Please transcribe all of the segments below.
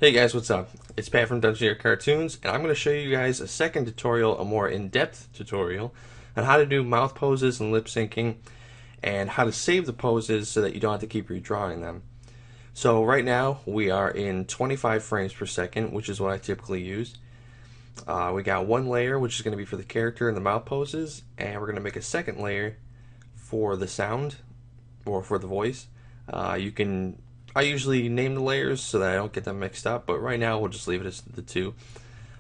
Hey guys, what's up? It's Pat from Dungeoneer Cartoons, and I'm going to show you guys a second tutorial, a more in-depth tutorial, on how to do mouth poses and lip syncing, and how to save the poses so that you don't have to keep redrawing them. So right now, we are in 25 frames per second, which is what I typically use. We got one layer, which is going to be for the character and the mouth poses, and we're going to make a second layer for the sound, or for the voice. I usually name the layers so that I don't get them mixed up, but right now we'll just leave it as the two.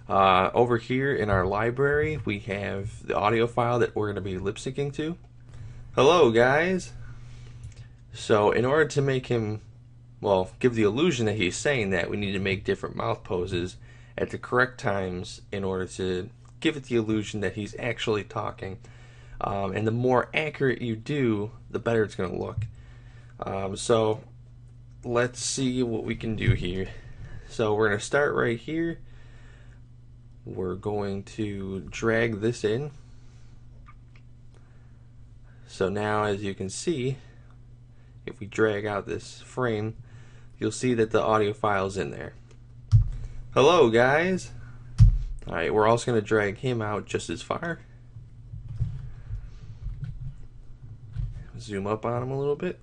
Over here in our library, we have the audio file that we're going to be lip syncing to. Hello, guys! So, in order to make him, well, give the illusion that he's saying that, we need to make different mouth poses at the correct times in order to give it the illusion that he's actually talking. And the more accurate you do, the better it's going to look. So, let's see what we can do here. So we're going to start right here. We're going to drag this in. So now, as you can see, if we drag out this frame, you'll see that the audio file's in there. Hello, guys! Alright, we're also going to drag him out just as far. Zoom up on him a little bit.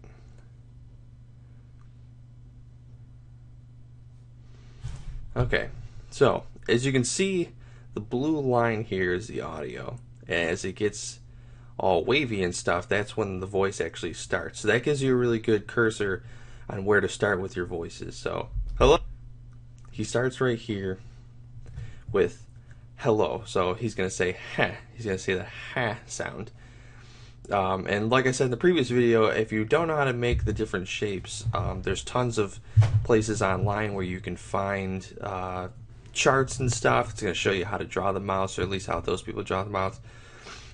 Okay, so as you can see, the blue line here is the audio. As it gets all wavy and stuff, that's when the voice actually starts. So that gives you a really good cursor on where to start with your voices. So, hello. He starts right here with hello. So he's going to say ha. He's going to say the ha sound. And like I said in the previous video, if you don't know how to make the different shapes, there's tons of places online where you can find charts and stuff. It's going to show you how to draw the mouse, or at least how those people draw the mouse.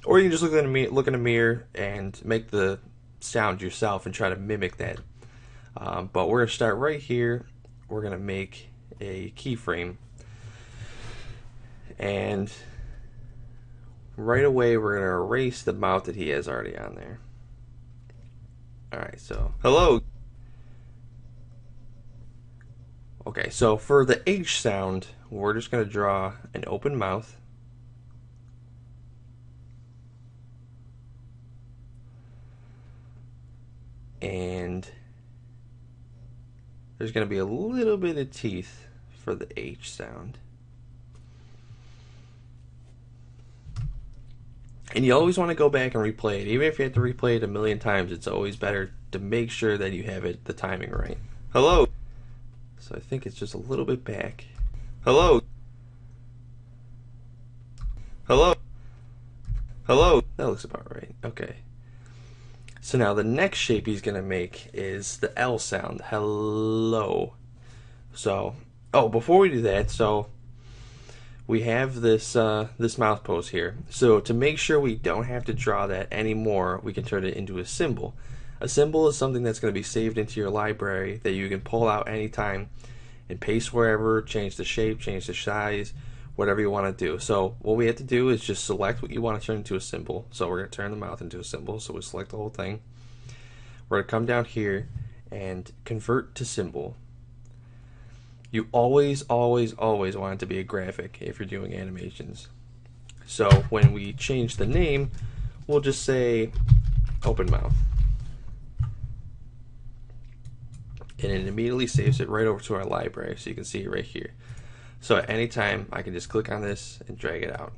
Or you can just look in a mirror and make the sound yourself and try to mimic that. But we're going to start right here. We're going to make a keyframe. And right away, we're going to erase the mouth that he has already on there. Alright, so, hello! Okay, so for the H sound, we're just going to draw an open mouth. And there's going to be a little bit of teeth for the H sound. And you always want to go back and replay it. Even if you have to replay it a million times, it's always better to make sure that you have the timing right. Hello! So I think it's just a little bit back. Hello! Hello! Hello! That looks about right. Okay. So now the next shape he's going to make is the L sound. Hello. So, oh, before we do that, so we have this this mouth pose here. So to make sure we don't have to draw that anymore, we can turn it into a symbol. A symbol is something that's going to be saved into your library that you can pull out anytime and paste wherever, change the shape, change the size, whatever you want to do. So what we have to do is just select what you want to turn into a symbol. So we're going to turn the mouth into a symbol. So we select the whole thing. We're going to come down here and convert to symbol. You always want it to be a graphic if you're doing animations. So when we change the name, we'll just say open mouth. And it immediately saves it right over to our library, so you can see it right here. So at any time, I can just click on this and drag it out.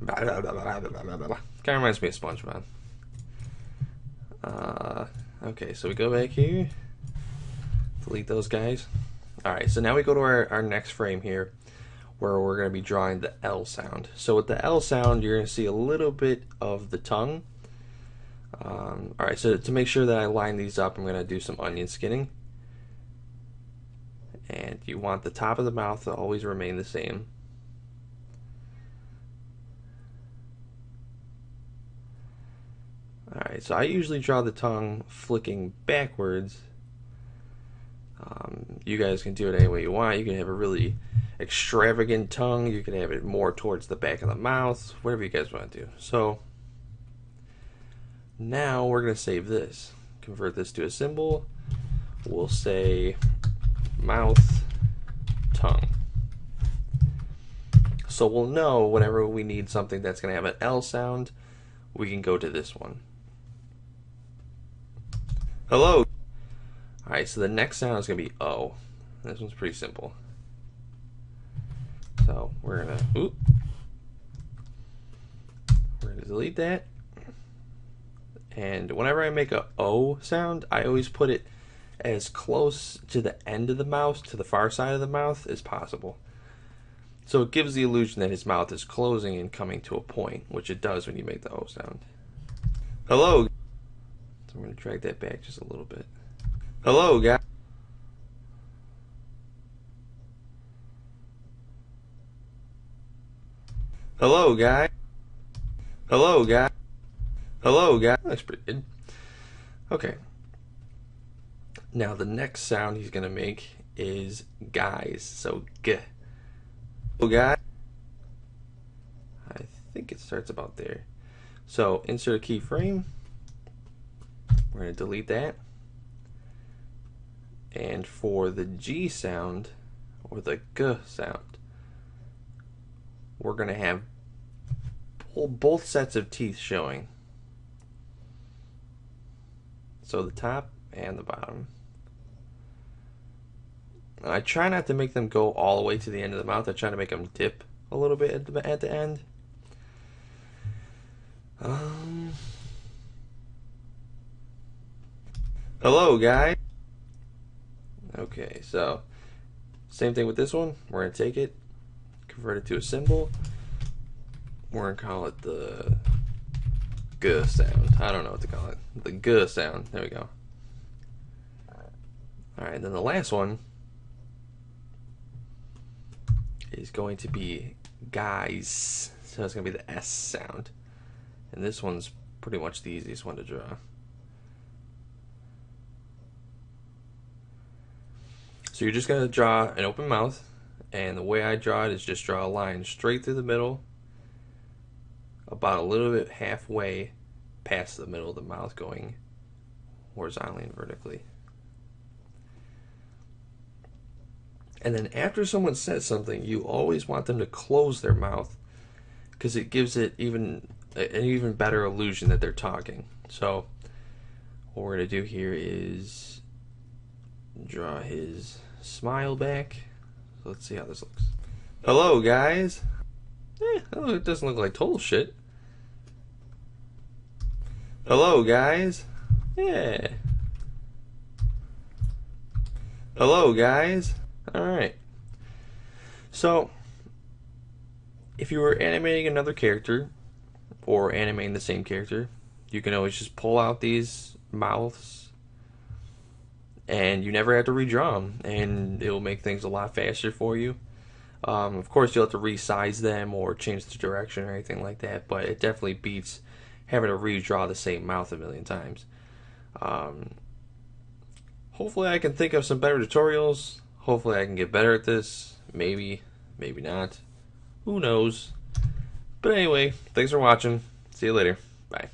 Kind of reminds me of SpongeBob. Okay, so we go back here. Delete those guys. Alright, so now we go to our next frame here, where we're going to be drawing the L sound. So with the L sound, you're going to see a little bit of the tongue. Alright, so to make sure that I line these up, I'm going to do some onion skinning. And you want the top of the mouth to always remain the same. Alright, so I usually draw the tongue flicking backwards. You guys can do it any way you want. You can have a really extravagant tongue. You can have it more towards the back of the mouth. Whatever you guys want to do. So now we're going to save this. Convert this to a symbol. We'll say mouth, tongue. So we'll know whenever we need something that's going to have an L sound, we can go to this one. Hello. Alright, so the next sound is going to be O. This one's pretty simple. So we're going to delete that. And whenever I make a O sound, I always put it as close to the end of the mouth, to the far side of the mouth, as possible. So it gives the illusion that his mouth is closing and coming to a point, which it does when you make the O sound. Hello. So I'm going to drag that back just a little bit. Hello, guys. Hello, guy. Hello, guy. Hello, guy. That's pretty good. Okay. Now the next sound he's gonna make is guys. So g. Hello, guy. I think it starts about there. So insert a keyframe. We're gonna delete that. And for the G sound, or the G sound, we're going to have both sets of teeth showing. So the top and the bottom. And I try not to make them go all the way to the end of the mouth. I try to make them dip a little bit at the end. Hello, guys. Okay, so same thing with this one. We're going to take it, convert it to a symbol. We're going to call it the G sound. I don't know what to call it. The G sound. There we go. Alright, then the last one is going to be guys. So it's going to be the S sound. And this one's pretty much the easiest one to draw. So you're just going to draw an open mouth, and the way I draw it is just draw a line straight through the middle, about a little bit halfway past the middle of the mouth, going horizontally and vertically. And then after someone says something, you always want them to close their mouth, because it gives it an even better illusion that they're talking. So what we're going to do here is draw his smile back. So let's see how this looks. Hello, guys. It doesn't look like total shit. Hello, guys. Yeah. Hello, guys. Alright. So if you were animating another character or animating the same character, you can always just pull out these mouths and you never have to redraw them, and it will make things a lot faster for you. Of course, you'll have to resize them or change the direction or anything like that, but it definitely beats having to redraw the same mouth a million times. Hopefully I can think of some better tutorials. Hopefully I can get better at this. Maybe, maybe not. Who knows? But anyway, thanks for watching. See you later. Bye.